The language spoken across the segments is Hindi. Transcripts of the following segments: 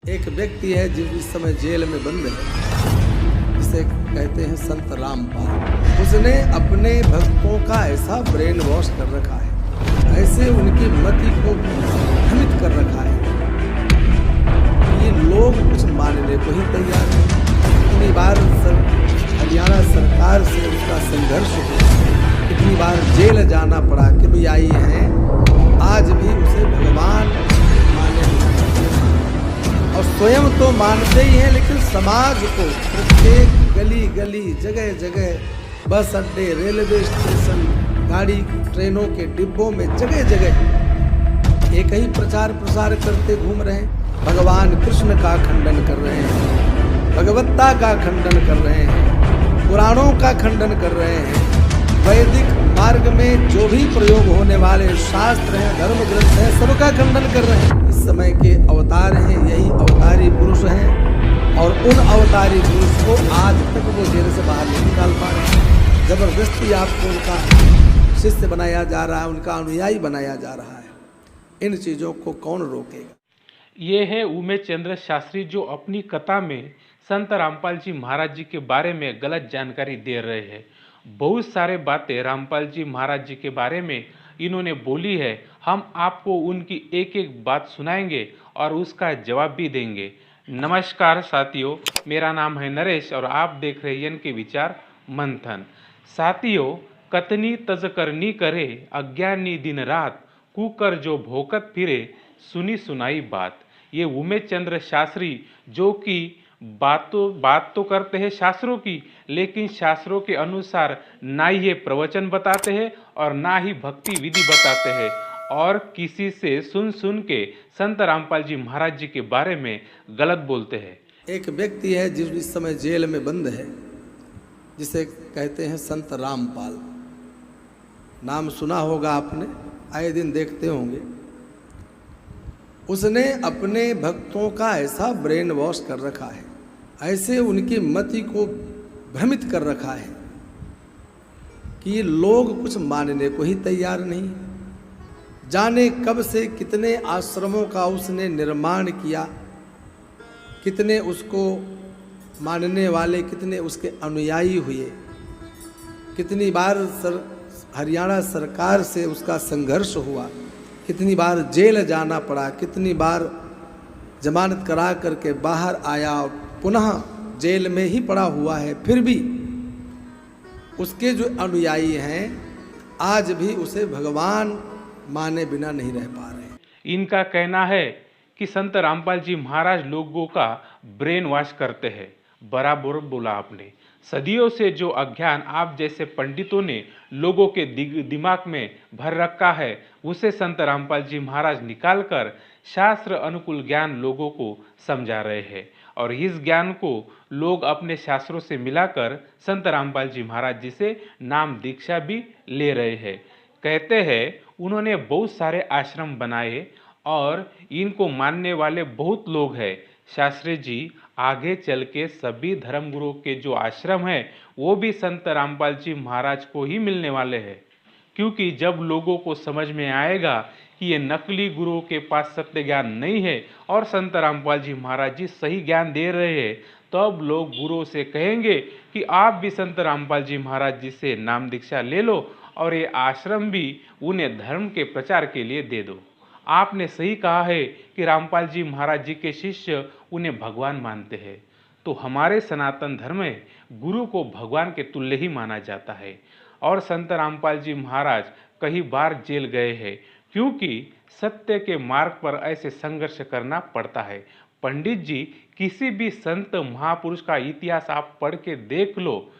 एक व्यक्ति है जो इस समय जेल में बंद है, जिसे कहते हैं संत रामपाल। उसने अपने भक्तों का ऐसा ब्रेन वॉश कर रखा है, ऐसे उनकी मति को भ्रमित कर रखा है, ये लोग कुछ मानने को ही तैयार नहीं। इतनी बार हरियाणा सरकार से उसका संघर्ष हुआ, इतनी बार जेल जाना पड़ा कि भी आई है, आज भी उसे भगवान माने और स्वयं तो मानते ही हैं, लेकिन समाज को प्रत्येक गली गली, जगह जगह, बस अड्डे, रेलवे स्टेशन, गाड़ी ट्रेनों के डिब्बों में जगह जगह एक ही प्रचार प्रसार करते घूम रहे हैं। भगवान कृष्ण का खंडन कर रहे हैं, भगवत्ता का खंडन कर रहे हैं, पुराणों का खंडन कर रहे हैं, वैदिक मार्ग में जो भी प्रयोग होने वाले शास्त्र हैं, धर्म ग्रंथ हैं, सबका खंडन कर रहे हैं। इस समय के अवतार हैं, यही अवतारी पुरुष हैं, और उन अवतारी पुरुष को आज तक वो जेल से बाहर नहीं निकाल पा रहे हैं। जबरदस्ती आपको उनका शिष्य बनाया जा रहा है, उनका अनुयायी बनाया जा रहा है। इन चीज़ों को कौन रोकेगा? ये है उमेश चंद्र शास्त्री, जो अपनी कथा में संत रामपाल जी महाराज जी के बारे में गलत जानकारी दे रहे हैं। बहुत सारे बातें रामपाल जी महाराज जी के बारे में इन्होंने बोली है। हम आपको उनकी एक एक बात सुनाएंगे और उसका जवाब भी देंगे। नमस्कार साथियों, मेरा नाम है नरेश और आप देख रहे हैं इनके विचार मंथन। साथियों, कतनी तज करनी करे अज्ञानी दिन रात, कुकर जो भोकत फिरे सुनी सुनाई बात। ये उमेश चंद्र शास्त्री जो कि बात तो करते हैं शास्त्रों की, लेकिन शास्त्रों के अनुसार ना ही ये प्रवचन बताते हैं और ना ही भक्ति विधि बताते हैं, और किसी से सुन के संत रामपाल जी महाराज जी के बारे में गलत बोलते हैं। एक व्यक्ति है जो इस समय जेल में बंद है, जिसे कहते हैं संत रामपाल। नाम सुना होगा आपने, आए दिन देखते होंगे। उसने अपने भक्तों का ऐसा ब्रेन वॉश कर रखा है, ऐसे उनकी मति को भ्रमित कर रखा है कि ये लोग कुछ मानने को ही तैयार नहीं। जाने कब से कितने आश्रमों का उसने निर्माण किया, कितने उसको मानने वाले, कितने उसके अनुयायी हुए, कितनी बार हरियाणा सरकार से उसका संघर्ष हुआ, कितनी बार जेल जाना पड़ा, कितनी बार जमानत करा करके बाहर आया और पुनः जेल में ही पड़ा हुआ है। फिर भी उसके जो अनुयायी हैं आज भी उसे भगवान माने बिना नहीं रह पा रहे। इनका कहना है कि संत रामपाल जी महाराज लोगों का ब्रेन वॉश करते हैं। बराबर बोला आपने। सदियों से जो अज्ञान आप जैसे पंडितों ने लोगों के दिमाग में भर रखा है, उसे संत रामपाल जी महाराज निकालकर शास्त्र अनुकूल ज्ञान लोगों को समझा रहे हैं, और इस ज्ञान को लोग अपने शास्त्रों से मिलाकर संत रामपाल जी महाराज जी से नाम दीक्षा भी ले रहे हैं। कहते हैं उन्होंने बहुत सारे आश्रम बनाए और इनको मानने वाले बहुत लोग हैं। शास्त्री जी आगे चल के सभी धर्मगुरुओं के जो आश्रम हैं वो भी संत रामपाल जी महाराज को ही मिलने वाले हैं, क्योंकि जब लोगों को समझ में आएगा कि ये नकली गुरुओं के पास सत्य ज्ञान नहीं है और संत रामपाल जी महाराज जी सही ज्ञान दे रहे हैं, तब लोग गुरुओं से कहेंगे कि आप भी संत रामपाल जी महाराज जी से नाम दीक्षा ले लो और ये आश्रम भी उन्हें धर्म के प्रचार के लिए दे दो। आपने सही कहा है कि रामपाल जी महाराज जी के शिष्य उन्हें भगवान मानते हैं। तो हमारे सनातन धर्म में गुरु को भगवान के तुल्य ही माना जाता है, और संत रामपाल जी महाराज कई बार जेल गए हैं, क्योंकि सत्य के मार्ग पर ऐसे संघर्ष करना पड़ता है। पंडित जी, किसी भी संत महापुरुष का इतिहास आप पढ़ के देख लो,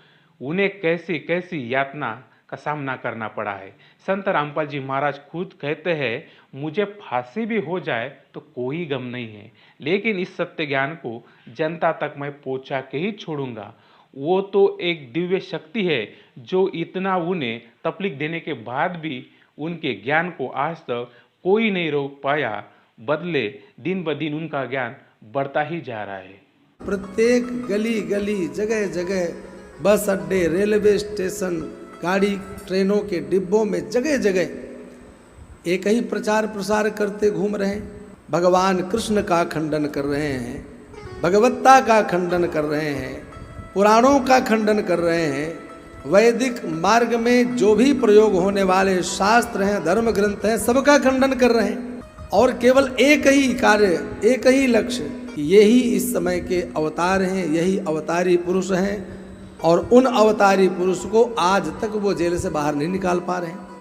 उन्हें कैसी कैसी यातना का सामना करना पड़ा है। संत रामपाल जी महाराज खुद कहते हैं, मुझे फांसी भी हो जाए तो कोई गम नहीं है, लेकिन इस सत्य ज्ञान को जनता तक मैं पहुंचा के ही छोड़ूंगा। वो तो एक दिव्य शक्ति है जो इतना उन्हें तकलीफ देने के बाद भी उनके ज्ञान को आज तक कोई नहीं रोक पाया, बदले दिन ब दिन उनका ज्ञान बढ़ता ही जा रहा है। प्रत्येक गली गली, जगह जगह, बस अड्डे, रेलवे स्टेशन, गाड़ी ट्रेनों के डिब्बों में जगह जगह एक ही प्रचार प्रसार करते घूम रहे हैं। भगवान कृष्ण का खंडन कर रहे हैं, भगवत्ता का खंडन कर रहे हैं, पुराणों का खंडन कर रहे हैं, वैदिक मार्ग में जो भी प्रयोग होने वाले शास्त्र हैं, धर्म ग्रंथ हैं, सबका खंडन कर रहे हैं। और केवल एक ही कार्य, एक ही लक्ष्य, यही इस समय के अवतार हैं, यही अवतारी पुरुष हैं, और उन अवतारी पुरुष को आज तक वो जेल से बाहर नहीं निकाल पा रहे हैं।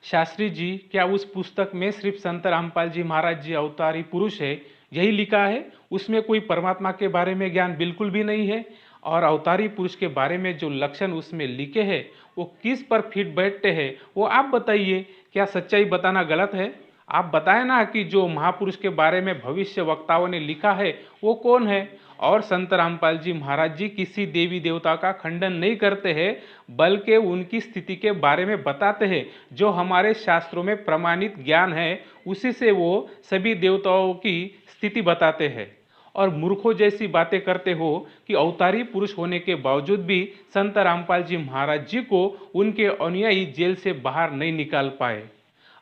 शास्त्री जी, क्या उस पुस्तक में सिर्फ संत रामपाल जी महाराज जी अवतारी पुरुष है यही लिखा है? उसमें कोई परमात्मा के बारे में ज्ञान बिल्कुल भी नहीं है? और अवतारी पुरुष के बारे में जो लक्षण उसमें लिखे हैं वो किस पर फिट बैठते हैं, वो आप बताइए। क्या सच्चाई बताना गलत है? आप बताएं ना कि जो महापुरुष के बारे में भविष्य वक्ताओं ने लिखा है वो कौन है। और संत रामपाल जी महाराज जी किसी देवी देवता का खंडन नहीं करते हैं, बल्कि उनकी स्थिति के बारे में बताते हैं। जो हमारे शास्त्रों में प्रमाणित ज्ञान है उसी से वो सभी देवताओं की स्थिति बताते हैं। और मूर्खों जैसी बातें करते हो कि अवतारी पुरुष होने के बावजूद भी संत रामपाल जी महाराज जी को उनके अनुयायी जेल से बाहर नहीं निकाल पाए।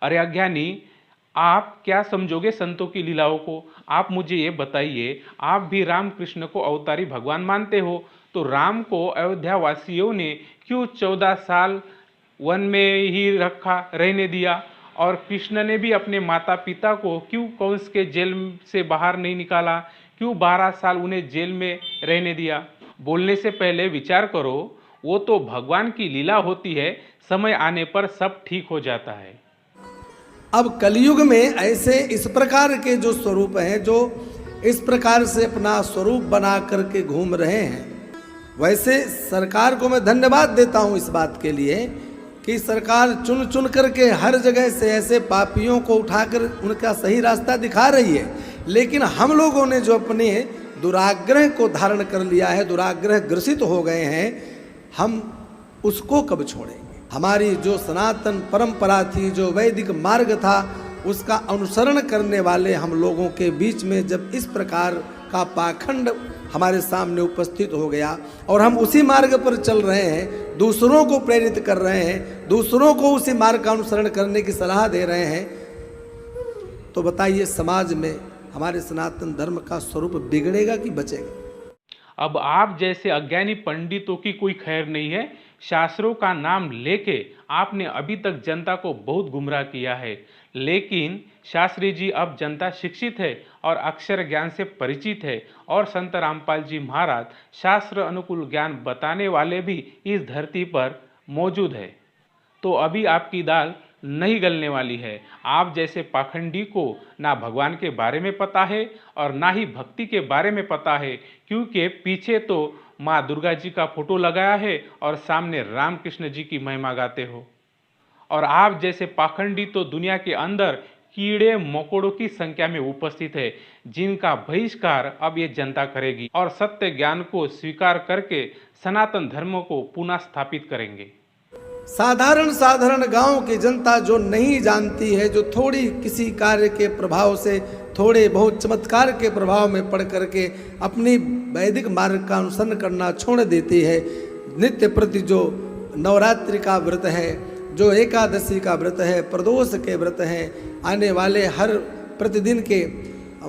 अरे अज्ञानी, आप क्या समझोगे संतों की लीलाओं को? आप मुझे ये बताइए, आप भी राम कृष्ण को अवतारी भगवान मानते हो, तो राम को अयोध्या वासियों ने क्यों 14 साल वन में ही रहने दिया? और कृष्ण ने भी अपने माता पिता को क्यों कंस के जेल से बाहर नहीं निकाला? क्यों 12 साल उन्हें जेल में रहने दिया? बोलने से पहले विचार करो। वो तो भगवान की लीला होती है, समय आने पर सब ठीक हो जाता है। अब कलयुग में ऐसे इस प्रकार के जो स्वरूप हैं, जो इस प्रकार से अपना स्वरूप बना करके घूम रहे हैं, वैसे सरकार को मैं धन्यवाद देता हूं इस बात के लिए कि सरकार चुन चुन करके हर जगह से ऐसे पापियों को उठाकर उनका सही रास्ता दिखा रही है। लेकिन हम लोगों ने जो अपने दुराग्रह को धारण कर लिया है, दुराग्रह ग्रसित हो गए हैं, हम उसको कब छोड़ेंगे? हमारी जो सनातन परंपरा थी, जो वैदिक मार्ग था, उसका अनुसरण करने वाले हम लोगों के बीच में जब इस प्रकार का पाखंड हमारे सामने उपस्थित हो गया और हम उसी मार्ग पर चल रहे हैं, दूसरों को प्रेरित कर रहे हैं, दूसरों को उसी मार्ग का अनुसरण करने की सलाह दे रहे हैं, तो बताइए समाज में हमारे सनातन धर्म का स्वरूप बिगड़ेगा कि बचेगा? अब आप जैसे अज्ञानी पंडितों की कोई खैर नहीं है। शास्त्रों का नाम लेके आपने अभी तक जनता को बहुत गुमराह किया है। लेकिन शास्त्री जी, अब जनता शिक्षित है और अक्षर ज्ञान से परिचित है, और संत रामपाल जी महाराज शास्त्र अनुकूल ज्ञान बताने वाले भी इस धरती पर मौजूद है। तो अभी आपकी दाल नहीं गलने वाली है। आप जैसे पाखंडी को ना भगवान के बारे में पता है और ना ही भक्ति के बारे में पता है, क्योंकि पीछे तो माँ दुर्गा जी का फोटो लगाया है और सामने राम कृष्ण जी की महिमा गाते हो। और आप जैसे पाखंडी तो दुनिया के अंदर कीड़े मकोड़ों की संख्या में उपस्थित है, जिनका बहिष्कार अब ये जनता करेगी और सत्य ज्ञान को स्वीकार करके सनातन धर्म को पुनः स्थापित करेंगे। साधारण गांव की जनता जो नहीं जानती है, जो थोड़ी किसी कार्य के प्रभाव से, थोड़े बहुत चमत्कार के प्रभाव में पड़ करके अपनी वैदिक मार्ग का अनुसरण करना छोड़ देती है, नित्य प्रति जो नवरात्रि का व्रत है, जो एकादशी का व्रत है, प्रदोष के व्रत हैं, आने वाले हर प्रतिदिन के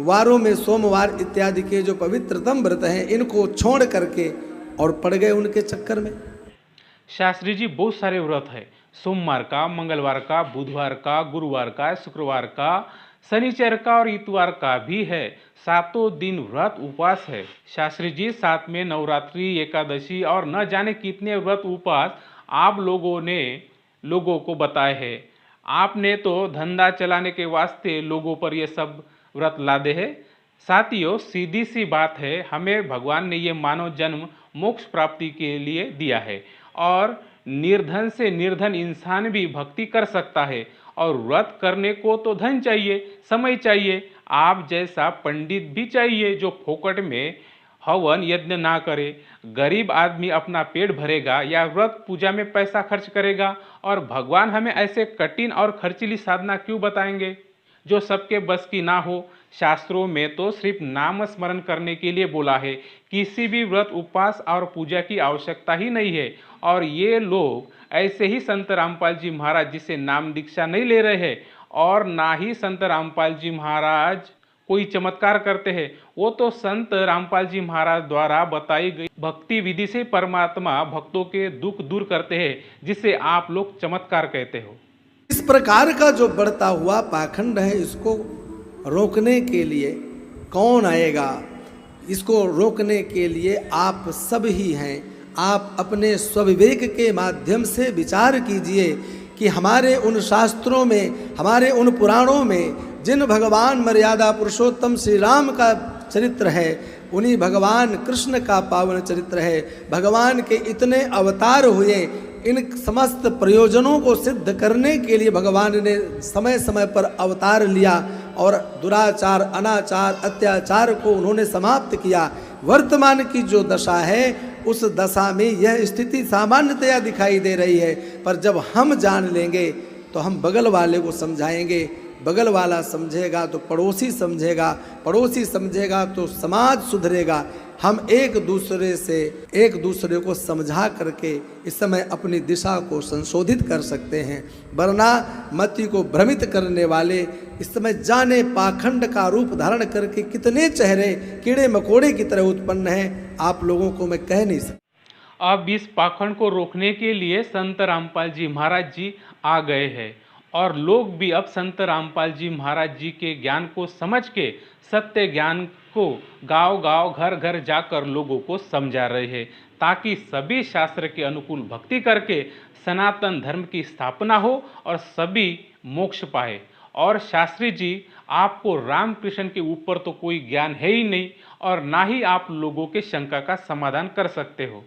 वारों में सोमवार इत्यादि के जो पवित्रतम व्रत हैं, इनको छोड़ करके और पड़ गए उनके चक्कर में। शास्त्री जी, बहुत सारे व्रत है, सोमवार का, मंगलवार का, बुधवार का, गुरुवार का, शुक्रवार का, शनिचर का और इतवार का भी है। 7 दिन व्रत उपवास है। शास्त्री जी, साथ में नवरात्रि, एकादशी और न जाने कितने व्रत उपवास आप लोगों को बताए हैं। आपने तो धंधा चलाने के वास्ते लोगों पर ये सब व्रत लादे हैं। साथियों, सीधी सी बात है, हमें भगवान ने ये मानव जन्म मोक्ष प्राप्ति के लिए दिया है, और निर्धन से निर्धन इंसान भी भक्ति कर सकता है। और व्रत करने को तो धन चाहिए, समय चाहिए, आप जैसा पंडित भी चाहिए जो फोकट में हवन यज्ञ ना करे। गरीब आदमी अपना पेट भरेगा या व्रत पूजा में पैसा खर्च करेगा? और भगवान हमें ऐसे कठिन और खर्चीली साधना क्यों बताएंगे जो सबके बस की ना हो? शास्त्रों में तो सिर्फ नाम स्मरण करने के लिए बोला है, किसी भी व्रत उपवास और पूजा की आवश्यकता ही नहीं है। और ये लोग ऐसे ही संत रामपाल जी महाराज जी से नाम दीक्षा नहीं ले रहे हैं, और ना ही संत रामपाल जी महाराज कोई चमत्कार करते हैं, वो तो संत रामपाल जी महाराज द्वारा बताई गई भक्ति विधि से परमात्मा भक्तों के दुख दूर करते हैं, जिसे आप लोग चमत्कार कहते हो। इस प्रकार का जो बढ़ता हुआ पाखंड है, इसको रोकने के लिए कौन आएगा? इसको रोकने के लिए आप सब ही हैं। आप अपने स्वविवेक के माध्यम से विचार कीजिए कि हमारे उन शास्त्रों में, हमारे उन पुराणों में जिन भगवान मर्यादा पुरुषोत्तम श्री राम का चरित्र है, उन्हीं भगवान कृष्ण का पावन चरित्र है। भगवान के इतने अवतार हुए, इन समस्त प्रयोजनों को सिद्ध करने के लिए भगवान ने समय समय पर अवतार लिया और दुराचार, अनाचार, अत्याचार को उन्होंने समाप्त किया। वर्तमान की जो दशा है, उस दशा में यह स्थिति सामान्यतया दिखाई दे रही है। पर जब हम जान लेंगे तो हम बगल वाले को समझाएंगे, बगल वाला समझेगा तो पड़ोसी समझेगा, पड़ोसी समझेगा तो समाज सुधरेगा। हम एक दूसरे को समझा करके इस समय अपनी दिशा को संशोधित कर सकते हैं। वरना मति को भ्रमित करने वाले इस समय जाने पाखंड का रूप धारण करके कितने चेहरे कीड़े मकोड़े की तरह उत्पन्न हैं, आप लोगों को मैं कह नहीं सकता। अब इस पाखंड को रोकने के लिए संत रामपाल जी महाराज जी आ गए हैं और लोग भी अब संत रामपाल जी महाराज जी के ज्ञान को समझ के सत्य ज्ञान को गांव-गांव, घर-घर जाकर लोगों को समझा रहे हैं, ताकि सभी शास्त्र के अनुकूल भक्ति करके सनातन धर्म की स्थापना हो और सभी मोक्ष पाए। और शास्त्री जी, आपको रामकृष्ण के ऊपर तो कोई ज्ञान है ही नहीं और ना ही आप लोगों के शंका का समाधान कर सकते हो।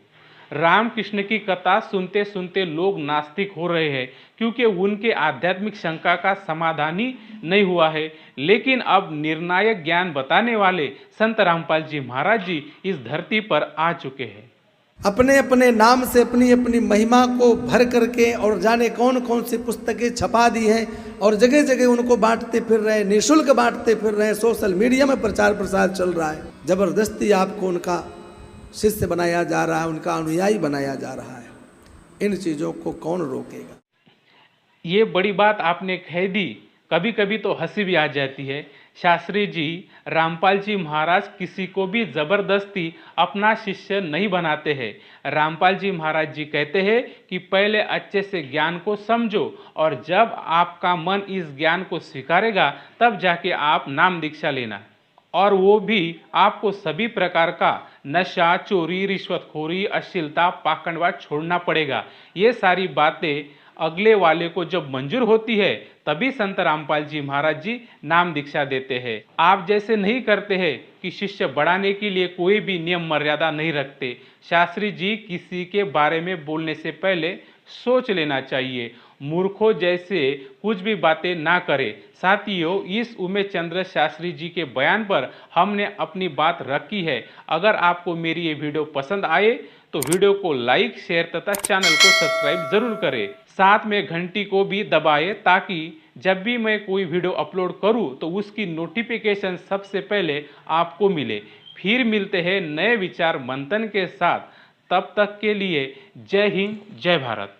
रामकृष्ण की कथा सुनते सुनते लोग नास्तिक हो रहे हैं, क्योंकि उनके आध्यात्मिक शंका का समाधान ही नहीं हुआ है। लेकिन अब निर्णायक ज्ञान बताने वाले संत रामपाल जी महाराज जी इस धरती पर आ चुके हैं। अपने अपने नाम से अपनी अपनी महिमा को भर करके और जाने कौन कौन सी पुस्तकें छपा दी हैं और जगह जगह उनको बांटते फिर रहे हैं, निःशुल्क बांटते फिर रहे हैं। सोशल मीडिया में प्रचार प्रसार चल रहा है। जबरदस्ती आपको उनका शिष्य बनाया जा रहा है, उनका अनुयायी बनाया जा रहा है। इन चीज़ों को कौन रोकेगा? ये बड़ी बात आपने कह दी। कभी कभी तो हंसी भी आ जाती है। शास्त्री जी, रामपाल जी महाराज किसी को भी जबरदस्ती अपना शिष्य नहीं बनाते हैं। रामपाल जी महाराज जी कहते हैं कि पहले अच्छे से ज्ञान को समझो और जब आपका मन इस ज्ञान को स्वीकारेगा तब जाके आप नाम दीक्षा लेना। और वो भी आपको सभी प्रकार का नशा, चोरी, रिश्वतखोरी, अश्लीलता, पाखंडवाद छोड़ना पड़ेगा। ये सारी बातें अगले वाले को जब मंजूर होती है तभी संत रामपाल जी महाराज जी नाम दीक्षा देते हैं। आप जैसे नहीं करते हैं कि शिष्य बढ़ाने के लिए कोई भी नियम मर्यादा नहीं रखते। शास्त्री जी किसी के बारे में बोलने से पहले सोच लेना चाहिए। मूर्खों जैसे कुछ भी बातें ना करें। साथियों, इस उमेश चंद्र शास्त्री जी के बयान पर हमने अपनी बात रखी है। अगर आपको मेरी ये वीडियो पसंद आए तो वीडियो को लाइक, शेयर तथा चैनल को सब्सक्राइब जरूर करें। साथ में घंटी को भी दबाएं ताकि जब भी मैं कोई वीडियो अपलोड करूं तो उसकी नोटिफिकेशन सबसे पहले आपको मिले। फिर मिलते हैं नए विचार मंथन के साथ। तब तक के लिए जय हिंद, जय भारत।